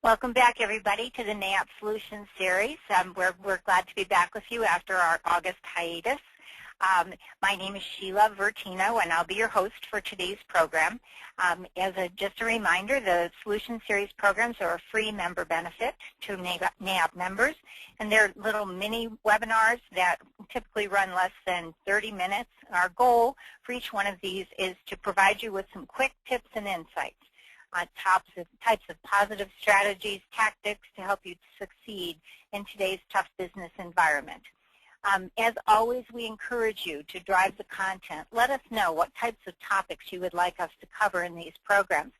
Welcome back, everybody, to the NAIOP Solutions Series. We're glad to be back with you after our August hiatus. My name is Sheila Vertino, and I'll be your host for today's program. Just a reminder, the Solutions Series programs are a free member benefit to NAIOP members, and they're little mini webinars that typically run less than 30 minutes. Our goal for each one of these is to provide you with some quick tips and insights on types of positive strategies, tactics to help you succeed in today's tough business environment. As always, we encourage you to drive the content. Let us know what types of topics you would like us to cover in these programs.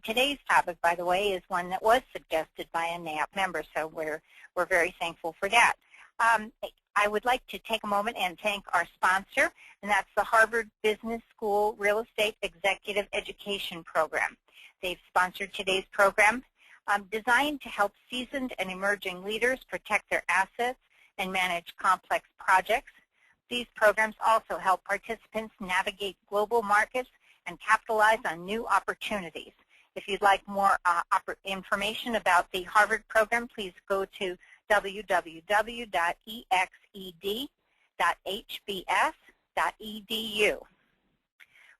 Today's topic, by the way, is one that was suggested by a NAIOP member, so we're very thankful for that. I would like to take a moment and thank our sponsor, and that's the Harvard Business School Real Estate Executive Education Program. They've sponsored today's program, designed to help seasoned and emerging leaders protect their assets and manage complex projects. These programs also help participants navigate global markets and capitalize on new opportunities. If you'd like more information about the Harvard program, please go to www.exed.hbs.edu.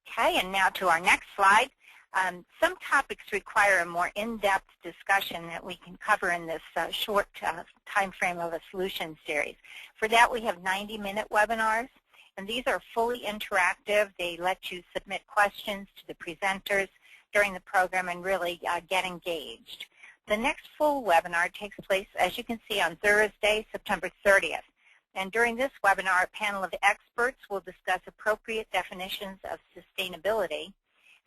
Okay, and now to our next slide. Some topics require a more in-depth discussion that we can cover in this short time frame of a solution series. For that, we have 90-minute webinars, and these are fully interactive. They let you submit questions to the presenters during the program and really get engaged. The next full webinar takes place, as you can see, on Thursday, September 30th. And during this webinar, a panel of experts will discuss appropriate definitions of sustainability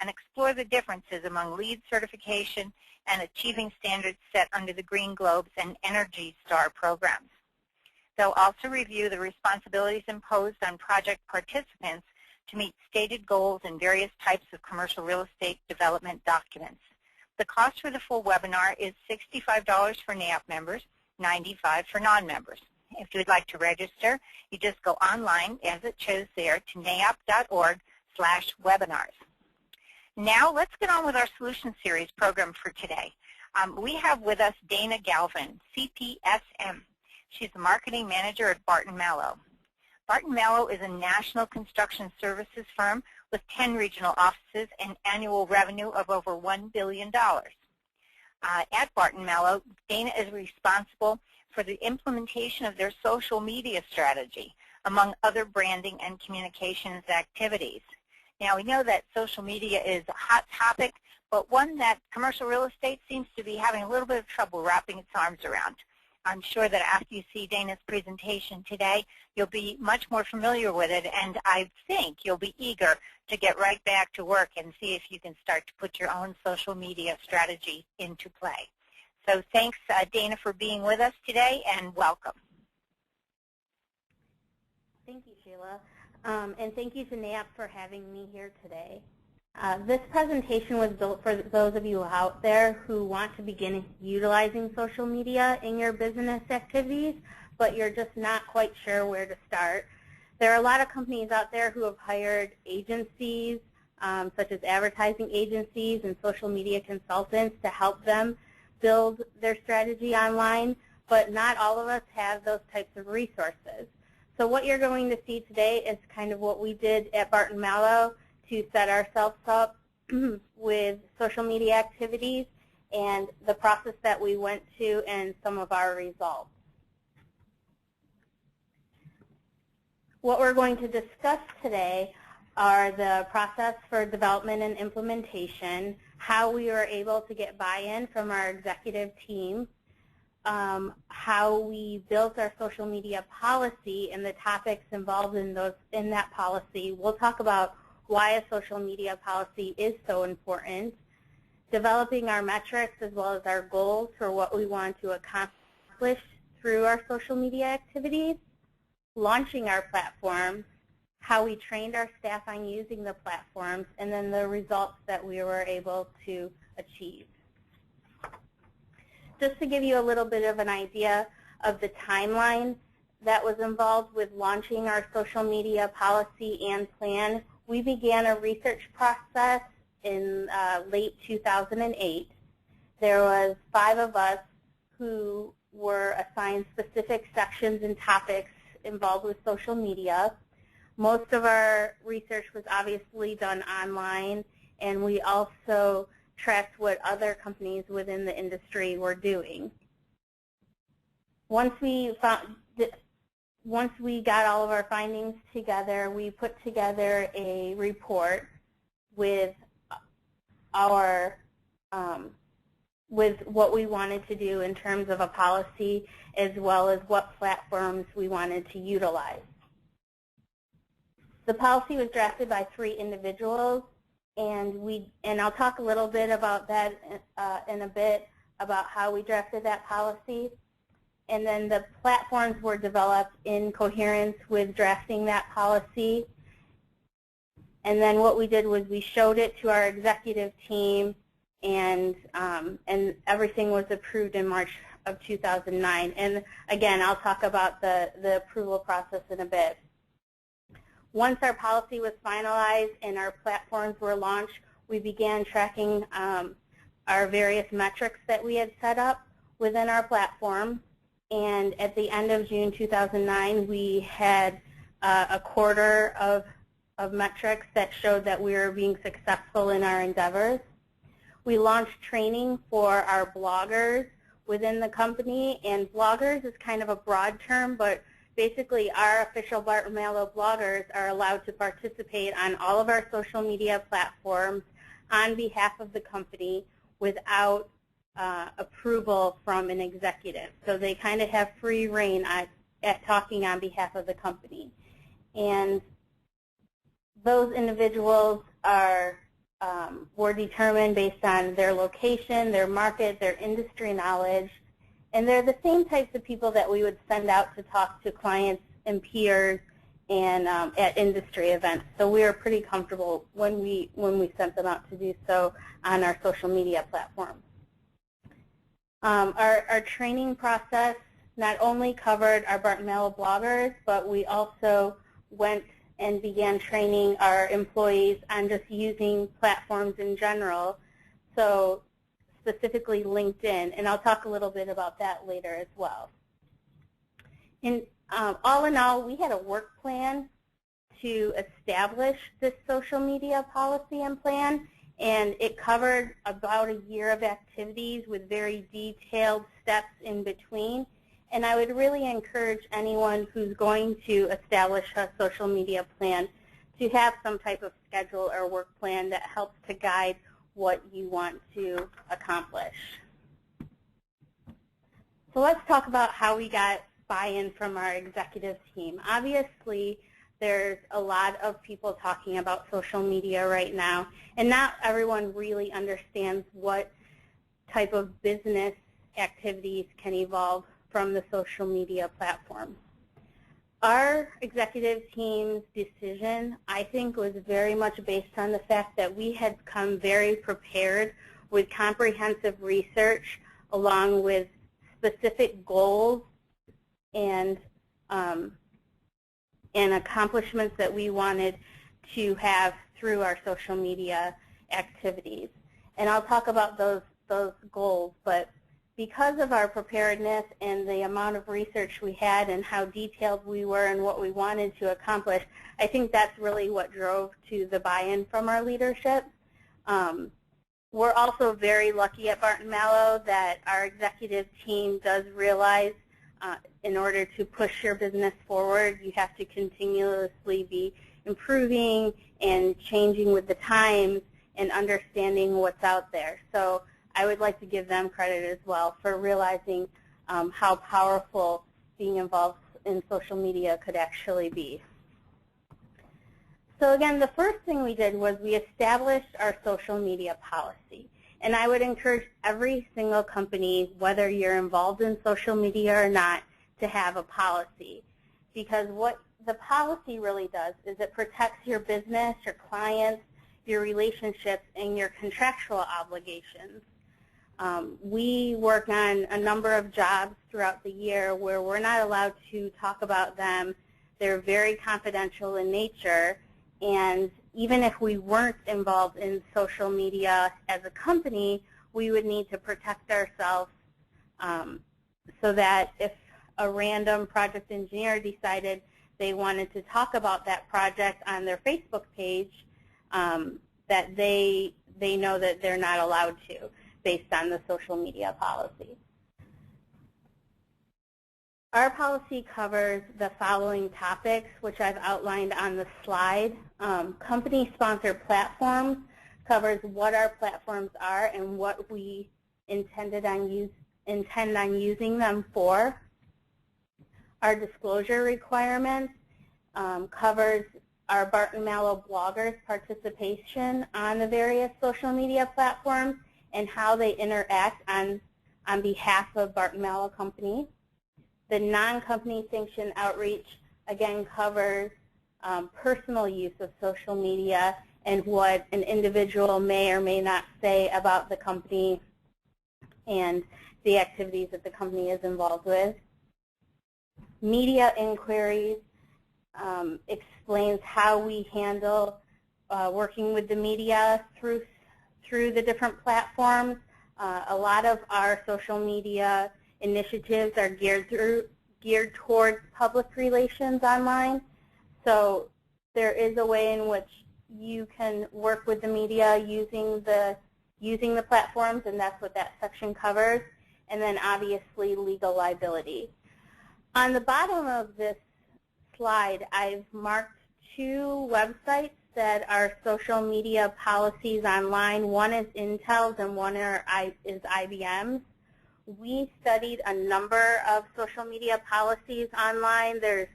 and explore the differences among LEED certification and achieving standards set under the Green Globes and Energy Star programs. They'll also review the responsibilities imposed on project participants to meet stated goals in various types of commercial real estate development documents. The cost for the full webinar is $65 for NAIOP members, $95 for non-members. If you'd like to register, you just go online, as it shows there, to naiop.org/webinars. Now let's get on with our Solution Series program for today. We have with us Dana Galvin, CPSM. She's the Marketing Manager at Barton Malow. Barton Malow is a national construction services firm with 10 regional offices and annual revenue of over $1 billion. At Barton Malow, Dana is responsible for the implementation of their social media strategy, among other branding and communications activities. Now, we know that social media is a hot topic, but one that commercial real estate seems to be having a little bit of trouble wrapping its arms around. I'm sure that after you see Dana's presentation today, you'll be much more familiar with it, and I think you'll be eager to get right back to work and see if you can start to put your own social media strategy into play. So thanks, Dana, for being with us today, and welcome. Thank you, Sheila. And thank you to NAIOP for having me here today. This presentation was built for those of you out there who want to begin utilizing social media in your business activities, but you're just not quite sure where to start. There are a lot of companies out there who have hired agencies, such as advertising agencies and social media consultants, to help them build their strategy online, but not all of us have those types of resources. So what you're going to see today is kind of what we did at Barton Malow to set ourselves up with social media activities and the process that we went to and some of our results. What we're going to discuss today are the process for development and implementation, how we were able to get buy-in from our executive team, how we built our social media policy and the topics involved in that policy. We'll talk about why a social media policy is so important, developing our metrics as well as our goals for what we want to accomplish through our social media activities, launching our platform, how we trained our staff on using the platforms, and then the results that we were able to achieve. Just to give you a little bit of an idea of the timeline that was involved with launching our social media policy and plan, we began a research process in late 2008. there was 5 of us who were assigned specific sections and topics involved with social media. Most of our research was obviously done online, and we also tracked what other companies within the industry were doing. Once we got all of our findings together, we put together a report with with what we wanted to do in terms of a policy, as well as what platforms we wanted to utilize. The policy was drafted by 3 individuals, and I'll talk a little bit about that in a bit, about how we drafted that policy. And then the platforms were developed in coherence with drafting that policy. And then what we did was we showed it to our executive team, and everything was approved in March of 2009. And again, I'll talk about the approval process in a bit. Once our policy was finalized and our platforms were launched, we began tracking our various metrics that we had set up within our platform. And at the end of June 2009, we had a quarter of metrics that showed that we were being successful in our endeavors. We launched training for our bloggers within the company, and bloggers is kind of a broad term, but basically our official Barton Malow bloggers are allowed to participate on all of our social media platforms on behalf of the company without approval from an executive. So they kind of have free reign at talking on behalf of the company. And those individuals were determined based on their location, their market, their industry knowledge, and they're the same types of people that we would send out to talk to clients and peers and at industry events. So we were pretty comfortable when we sent them out to do so on our social media platforms. Our training process not only covered our Barton Malow bloggers, but we also went and began training our employees on just using platforms in general, so specifically LinkedIn, and I'll talk a little bit about that later as well. And all in all, we had a work plan to establish this social media policy and plan, and it covered about a year of activities with very detailed steps in between. And I would really encourage anyone who's going to establish a social media plan to have some type of schedule or work plan that helps to guide what you want to accomplish. So let's talk about how we got buy-in from our executive team. Obviously, there's a lot of people talking about social media right now, and not everyone really understands what type of business activities can evolve from the social media platform. Our executive team's decision, I think, was very much based on the fact that we had come very prepared with comprehensive research along with specific goals and accomplishments that we wanted to have through our social media activities. And I'll talk about those goals, but because of our preparedness and the amount of research we had and how detailed we were and what we wanted to accomplish, I think that's really what drove to the buy-in from our leadership. We're also very lucky at Barton Malow that our executive team does realize in order to push your business forward, you have to continuously be improving and changing with the times and understanding what's out there. So I would like to give them credit as well for realizing how powerful being involved in social media could actually be. So again, the first thing we did was we established our social media policy. And I would encourage every single company, whether you're involved in social media or not, to have a policy. Because what the policy really does is it protects your business, your clients, your relationships, and your contractual obligations. We work on a number of jobs throughout the year where we're not allowed to talk about them. They're very confidential in nature, and even if we weren't involved in social media as a company, we would need to protect ourselves so that if a random project engineer decided they wanted to talk about that project on their Facebook page, that they know that they're not allowed to based on the social media policy. Our policy covers the following topics, which I've outlined on the slide. Company-sponsored platforms covers what our platforms are and what we intend on using them for. Our disclosure requirements covers our Barton Malow bloggers' participation on the various social media platforms and how they interact on behalf of Barton Malow Company. The non-company sanctioned outreach, again, covers personal use of social media and what an individual may or may not say about the company and the activities that the company is involved with. Media inquiries explains how we handle working with the media through the different platforms. A lot of our social media initiatives are geared towards public relations online. So there is a way in which you can work with the media using the platforms, and that's what that section covers. And then obviously legal liability. On the bottom of this slide, I've marked two websites that are social media policies online. One is Intel's and one is IBM's. We studied a number of social media policies online. There's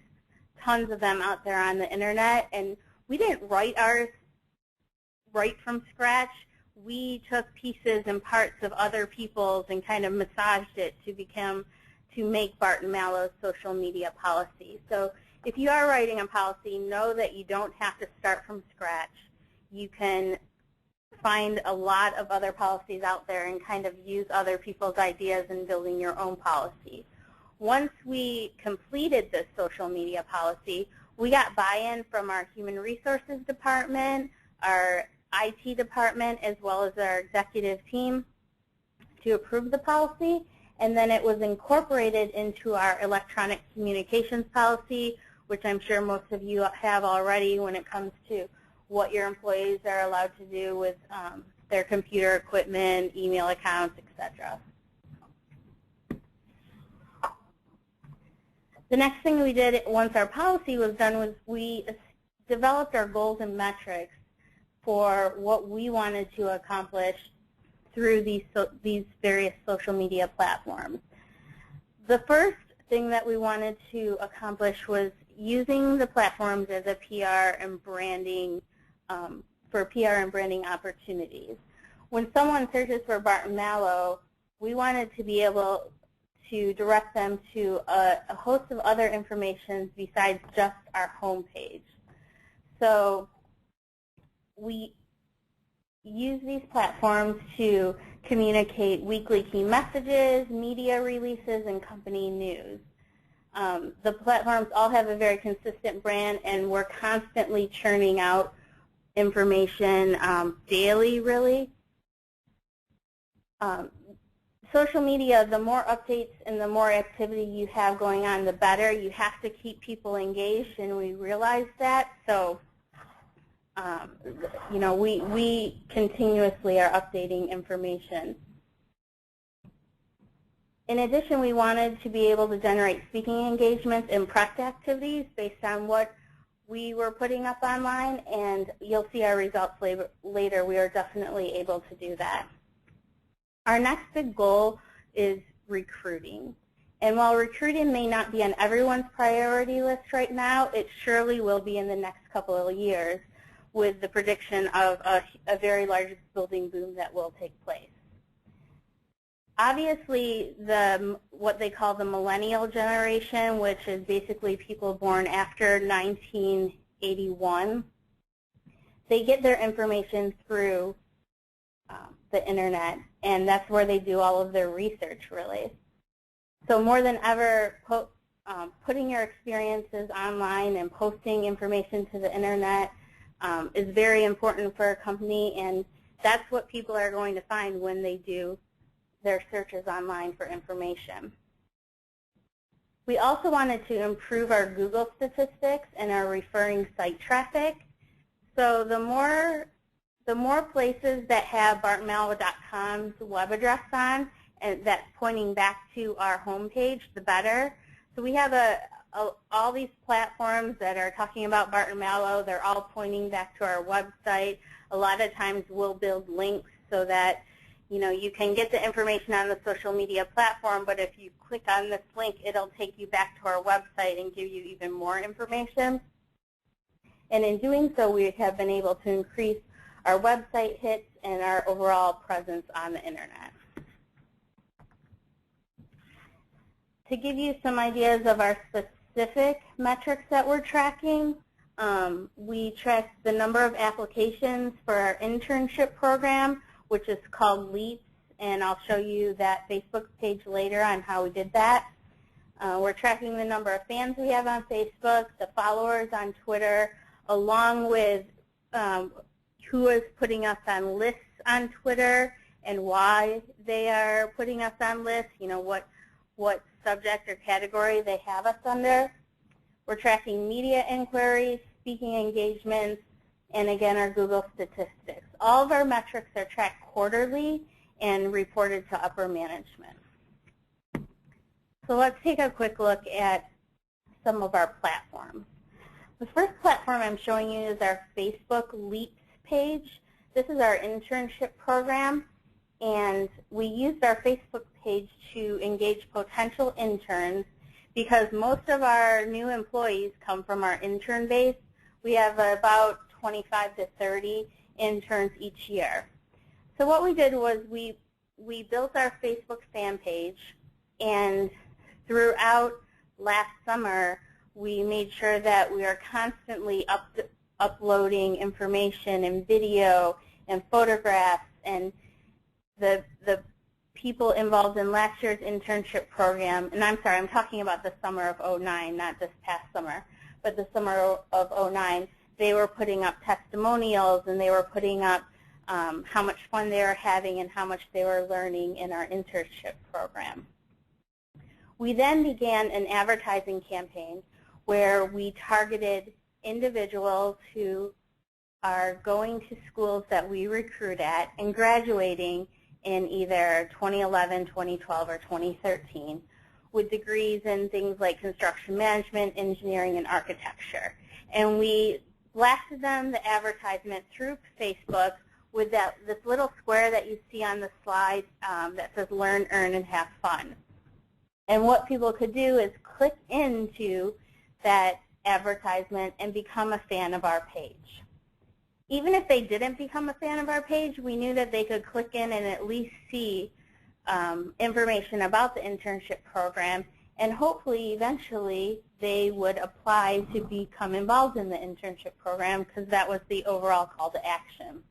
tons of them out there on the internet, and we didn't write ours right from scratch. We took pieces and parts of other people's and kind of massaged it to make Barton Malow's social media policy. So if you are writing a policy, know that you don't have to start from scratch. You can find a lot of other policies out there and kind of use other people's ideas in building your own policy. Once we completed this social media policy, we got buy-in from our human resources department, our IT department, as well as our executive team to approve the policy, and then it was incorporated into our electronic communications policy, which I'm sure most of you have already when it comes to what your employees are allowed to do with their computer equipment, email accounts, etc. The next thing we did once our policy was done was we developed our goals and metrics for what we wanted to accomplish through these various social media platforms. The first thing that we wanted to accomplish was using the platforms as a PR and branding for PR and branding opportunities. When someone searches for Barton Malow, we wanted to be able to direct them to a host of other information besides just our homepage. So we use these platforms to communicate weekly key messages, media releases, and company news. The platforms all have a very consistent brand, and we're constantly churning out information daily, really. Social media, the more updates and the more activity you have going on, the better. You have to keep people engaged, and we realize that. So, you know, we continuously are updating information. In addition, we wanted to be able to generate speaking engagements and press activities based on what we were putting up online, and you'll see our results later. We are definitely able to do that. Our next big goal is recruiting. And while recruiting may not be on everyone's priority list right now, it surely will be in the next couple of years with the prediction of a very large building boom that will take place. Obviously, what they call the millennial generation, which is basically people born after 1981, they get their information through the internet, and that's where they do all of their research, really. So more than ever, putting your experiences online and posting information to the internet is very important for a company, and that's what people are going to find when they do their searches online for information. We also wanted to improve our Google statistics and our referring site traffic. So the more places that have bartonmalow.com's web address on, and that's pointing back to our homepage, the better. So we have all these platforms that are talking about Barton Malow. They're all pointing back to our website. A lot of times we'll build links so that you can get the information on the social media platform, but if you click on this link, it'll take you back to our website and give you even more information. And in doing so, we have been able to increase our website hits and our overall presence on the internet. To give you some ideas of our specific metrics that we're tracking, we track the number of applications for our internship program, which is called LEAPS, and I'll show you that Facebook page later on how we did that. We're tracking the number of fans we have on Facebook, the followers on Twitter, along with who is putting us on lists on Twitter and why they are putting us on lists, what subject or category they have us under. We're tracking media inquiries, speaking engagements, and again, our Google statistics. All of our metrics are tracked quarterly and reported to upper management. So let's take a quick look at some of our platforms. The first platform I'm showing you is our Facebook LEAPS page. This is our internship program, and we used our Facebook page to engage potential interns because most of our new employees come from our intern base. We have about 25 to 30 interns each year. So what we did was we built our Facebook fan page, and throughout last summer we made sure that we are constantly uploading information and video and photographs, and the people involved in last year's internship program, and I'm sorry, I'm talking about the summer of '09, not this past summer, but the summer of '09, they were putting up testimonials, and they were putting up how much fun they were having and how much they were learning in our internship program. We then began an advertising campaign where we targeted individuals who are going to schools that we recruit at and graduating in either 2011, 2012, or 2013 with degrees in things like construction management, engineering, and architecture. And we blasted them the advertisement through Facebook with this little square that you see on the slide that says learn, earn, and have fun. And what people could do is click into that advertisement and become a fan of our page. Even if they didn't become a fan of our page, we knew that they could click in and at least see information about the internship program, and hopefully eventually they would apply to become involved in the internship program, because that was the overall call to action.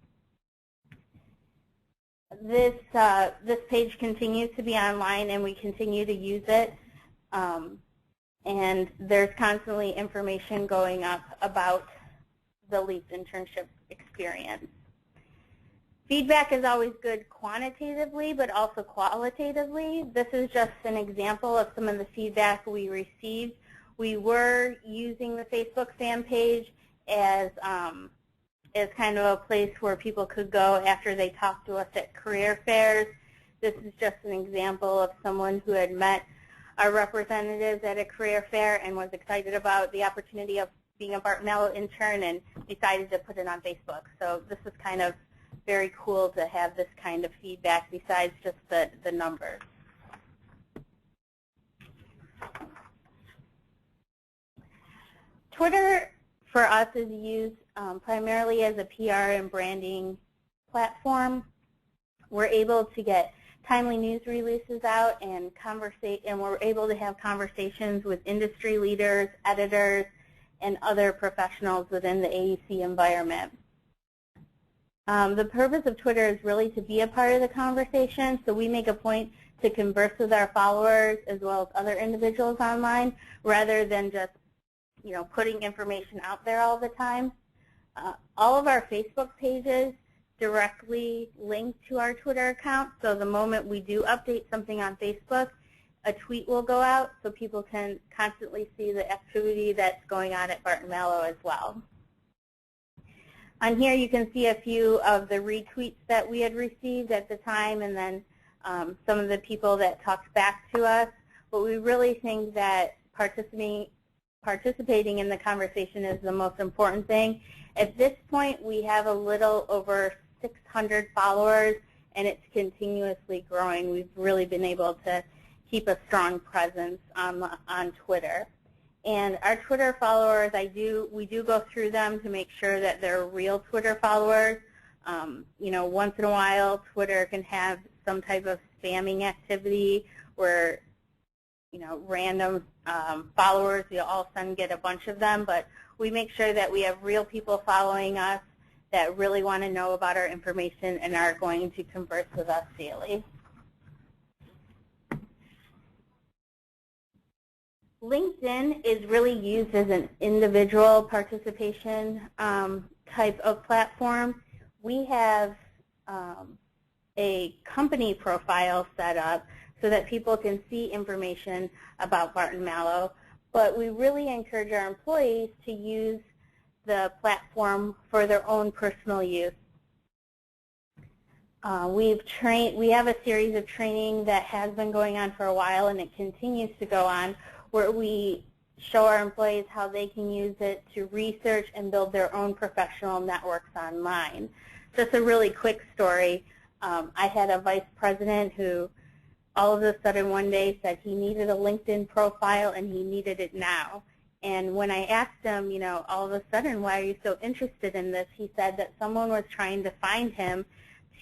This page continues to be online, and we continue to use it, and there's constantly information going up about the LEAPS internship experience. Feedback is always good quantitatively, but also qualitatively. This is just an example of some of the feedback we received. We were using the Facebook fan page as kind of a place where people could go after they talked to us at career fairs. This is just an example of someone who had met our representatives at a career fair and was excited about the opportunity of being a Barton Malow intern and decided to put it on Facebook. So this is kind of very cool to have this kind of feedback besides just the numbers. Twitter for us is used primarily as a PR and branding platform. We're able to get timely news releases out and we're able to have conversations with industry leaders, editors, and other professionals within the AEC environment. The purpose of Twitter is really to be a part of the conversation, so we make a point to converse with our followers as well as other individuals online rather than just putting information out there all the time. All of our Facebook pages directly linked to our Twitter account. So the moment we do update something on Facebook, a tweet will go out so people can constantly see the activity that's going on at Barton Malow as well. On here you can see a few of the retweets that we had received at the time, and then some of the people that talked back to us. But we really think that participating in the conversation is the most important thing. At this point, we have a little over 600 followers, and it's continuously growing. We've really been able to keep a strong presence on Twitter. And our Twitter followers, we do go through them to make sure that they're real Twitter followers. You know, once in a while, Twitter can have some type of spamming activity where, you know, random followers, you all of a sudden get a bunch of them, but we make sure that we have real people following us that really want to know about our information and are going to converse with us daily. LinkedIn is really used as an individual participation type of platform. We have a company profile set up so that people can see information about Barton Malow, but we really encourage our employees to use the platform for their own personal use. We have a series of training that has been going on for a while, and it continues to go on, where we show our employees how they can use it to research and build their own professional networks online. Just a really quick story. I had a vice president who all of a sudden one day said he needed a LinkedIn profile and he needed it now. And when I asked him, you know, all of a sudden, why are you so interested in this? He said that someone was trying to find him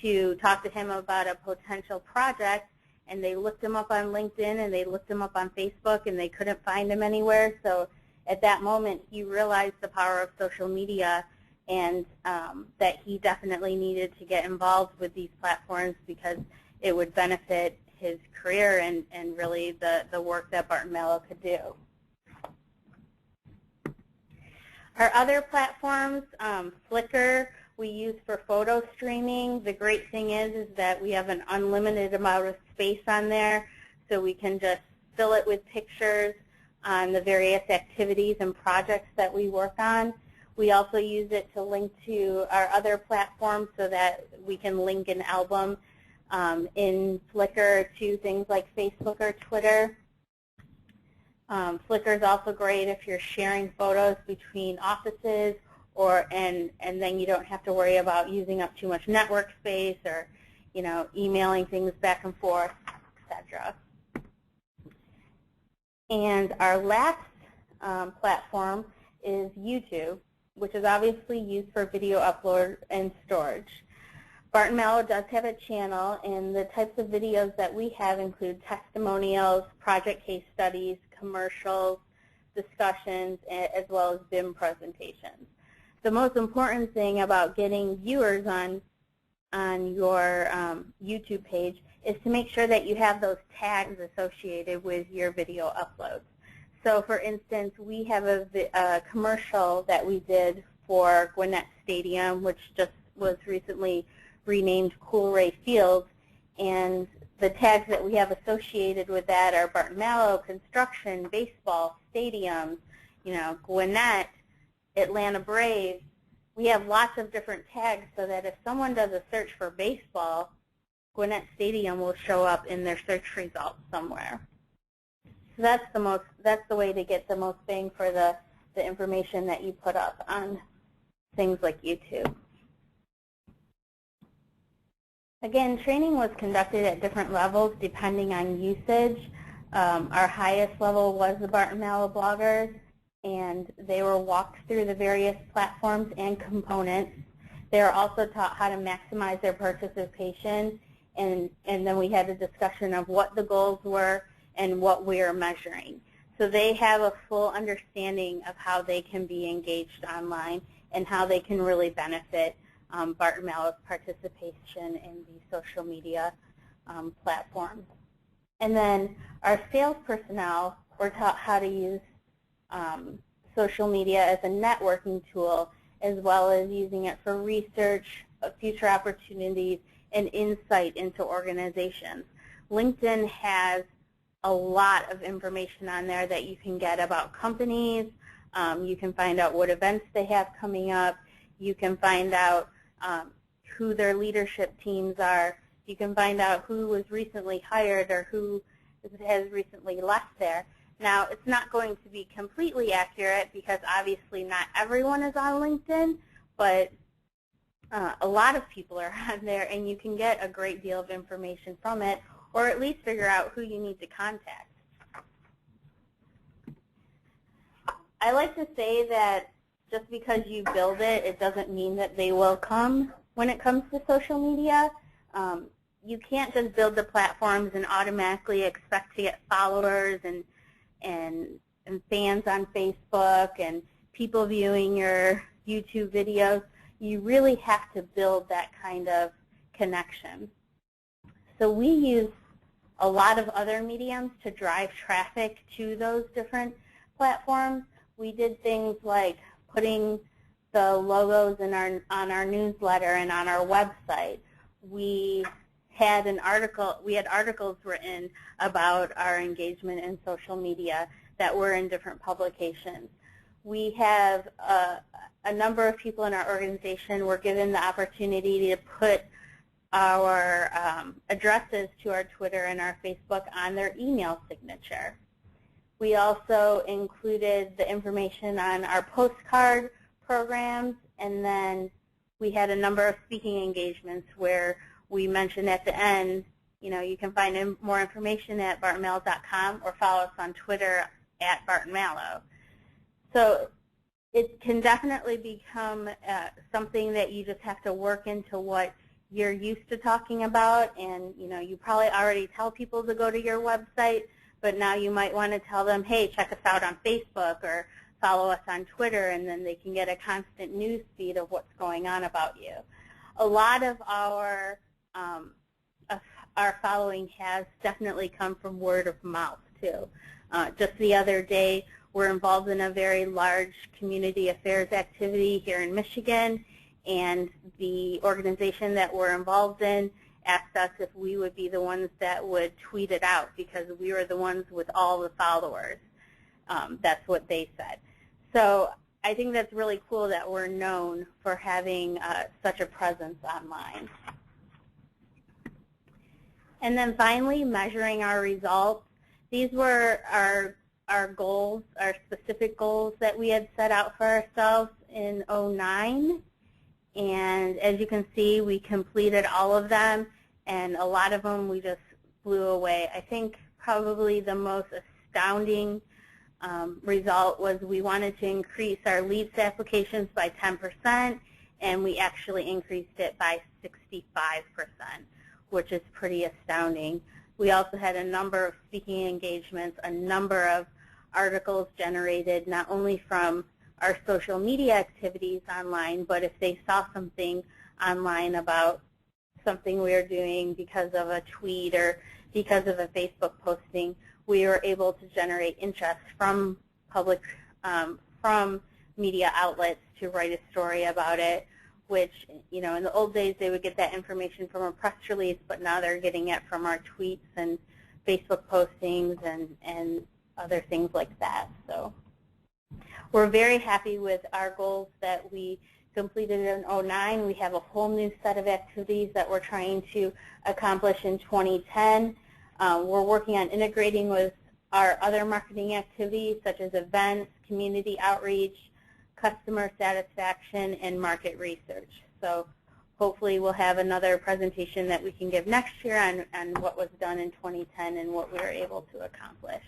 to talk to him about a potential project, and they looked him up on LinkedIn and they looked him up on Facebook and they couldn't find him anywhere. So at that moment, he realized the power of social media and that he definitely needed to get involved with these platforms because it would benefit his career and really the work that Barton Malow could do. Our other platforms, Flickr, we use for photo streaming. The great thing is that we have an unlimited amount of space on there, so we can just fill it with pictures on the various activities and projects that we work on. We also use it to link to our other platforms so that we can link an album in Flickr to things like Facebook or Twitter. Flickr is also great if you're sharing photos between offices, and then you don't have to worry about using up too much network space or, you know, emailing things back and forth, etc. And our last platform is YouTube, which is obviously used for video upload and storage. Barton Malow does have a channel, and the types of videos that we have include testimonials, project case studies, commercials, discussions, as well as BIM presentations. The most important thing about getting viewers on your YouTube page is to make sure that you have those tags associated with your video uploads. So for instance, we have a commercial that we did for Gwinnett Stadium, which just was recently renamed Coolray Field, and the tags that we have associated with that are Barton Malow, construction, baseball, stadiums, you know, Gwinnett, Atlanta Braves. We have lots of different tags so that if someone does a search for baseball, Gwinnett Stadium will show up in their search results somewhere. So that's the way to get the most bang for the information that you put up on things like YouTube. Again, training was conducted at different levels depending on usage. Our highest level was the Barton Malow bloggers, and they were walked through the various platforms and components. They were also taught how to maximize their participation, and then we had a discussion of what the goals were and what we are measuring. So they have a full understanding of how they can be engaged online and how they can really benefit Barton Malow's participation in the social media platforms. And then our sales personnel were taught how to use social media as a networking tool, as well as using it for research, future opportunities and insight into organizations. LinkedIn has a lot of information on there that you can get about companies. You can find out what events they have coming up. You can find out who their leadership teams are. You can find out who was recently hired or who has recently left there. Now, it's not going to be completely accurate because obviously not everyone is on LinkedIn, but a lot of people are on there, and you can get a great deal of information from it, or at least figure out who you need to contact. I like to say that just because you build it, it doesn't mean that they will come when it comes to social media. You can't just build the platforms and automatically expect to get followers and fans on Facebook and people viewing your YouTube videos. You really have to build that kind of connection. So we use a lot of other mediums to drive traffic to those different platforms. We did things like putting the logos on our newsletter and on our website. We had articles written about our engagement in social media that were in different publications. We have a number of people in our organization were given the opportunity to put our addresses to our Twitter and our Facebook on their email signature. We also included the information on our postcard programs, and then we had a number of speaking engagements where we mentioned at the end, you can find more information at bartonmalow.com or follow us on Twitter at Barton Malow. So it can definitely become something that you just have to work into what you're used to talking about, and you probably already tell people to go to your website, but now you might want to tell them, hey, check us out on Facebook or follow us on Twitter, and then they can get a constant news feed of what's going on about you. A lot of our following has definitely come from word of mouth too. Just the other day, we're involved in a very large community affairs activity here in Michigan, and the organization that we're involved in asked us if we would be the ones that would tweet it out because we were the ones with all the followers. That's what they said. So I think that's really cool that we're known for having such a presence online. And then finally, measuring our results. These were our goals, our specific goals that we had set out for ourselves in 2009. And as you can see, we completed all of them, and a lot of them we just blew away. I think probably the most astounding result was we wanted to increase our leads applications by 10%, and we actually increased it by 65%, which is pretty astounding. We also had a number of speaking engagements, a number of articles generated not only from our social media activities online, but if they saw something online about something we were doing because of a tweet or because of a Facebook posting, we were able to generate interest from from media outlets to write a story about it, which, in the old days they would get that information from a press release, but now they're getting it from our tweets and Facebook postings and other things like that. So we're very happy with our goals that we completed in 2009. We have a whole new set of activities that we're trying to accomplish in 2010. We're working on integrating with our other marketing activities such as events, community outreach, customer satisfaction, and market research. So hopefully we'll have another presentation that we can give next year on what was done in 2010 and what we were able to accomplish.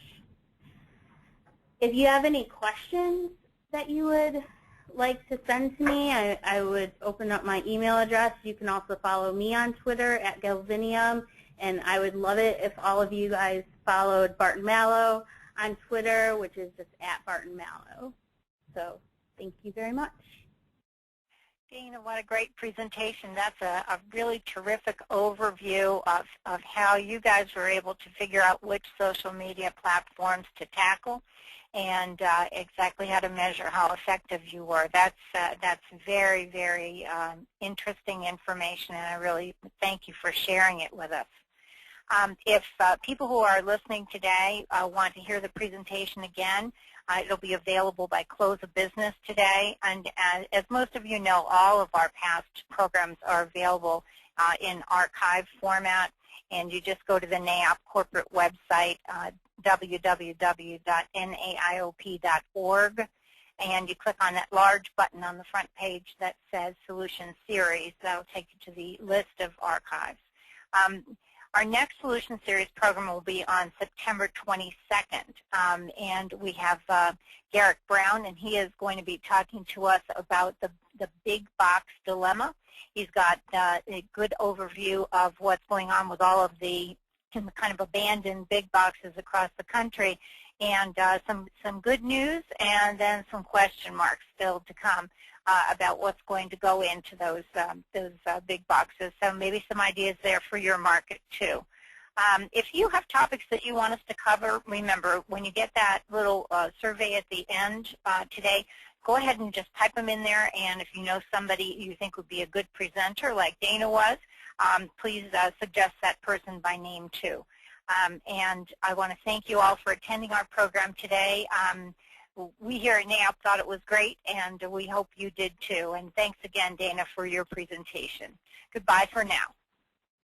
If you have any questions that you would like to send to me, I would open up my email address. You can also follow me on Twitter at Galvinium, and I would love it if all of you guys followed Barton Malow on Twitter, which is just at Barton Malow. So thank you very much. Dana, what a great presentation. That's a really terrific overview of how you guys were able to figure out which social media platforms to tackle and exactly how to measure how effective you were. That's very, very interesting information, and I really thank you for sharing it with us. If people who are listening today want to hear the presentation again, it'll be available by close of business today. And as most of you know, all of our past programs are available in archive format. And you just go to the NAIOP corporate website, www.naiop.org, and you click on that large button on the front page that says Solution Series. That will take you to the list of archives. Our next Solution Series program will be on September 22nd, and we have Garrick Brown, and he is going to be talking to us about the big box dilemma. He's got a good overview of what's going on with all of the kind of abandoned big boxes across the country, and some good news, and then some question marks still to come about what's going to go into those big boxes. So maybe some ideas there for your market too. If you have topics that you want us to cover, remember when you get that little survey at the end today, go ahead and just type them in there. And if you know somebody you think would be a good presenter, like Dana was, please suggest that person by name too. And I want to thank you all for attending our program today. We here at NAIOP thought it was great, and we hope you did too. And thanks again, Dana, for your presentation. Goodbye for now.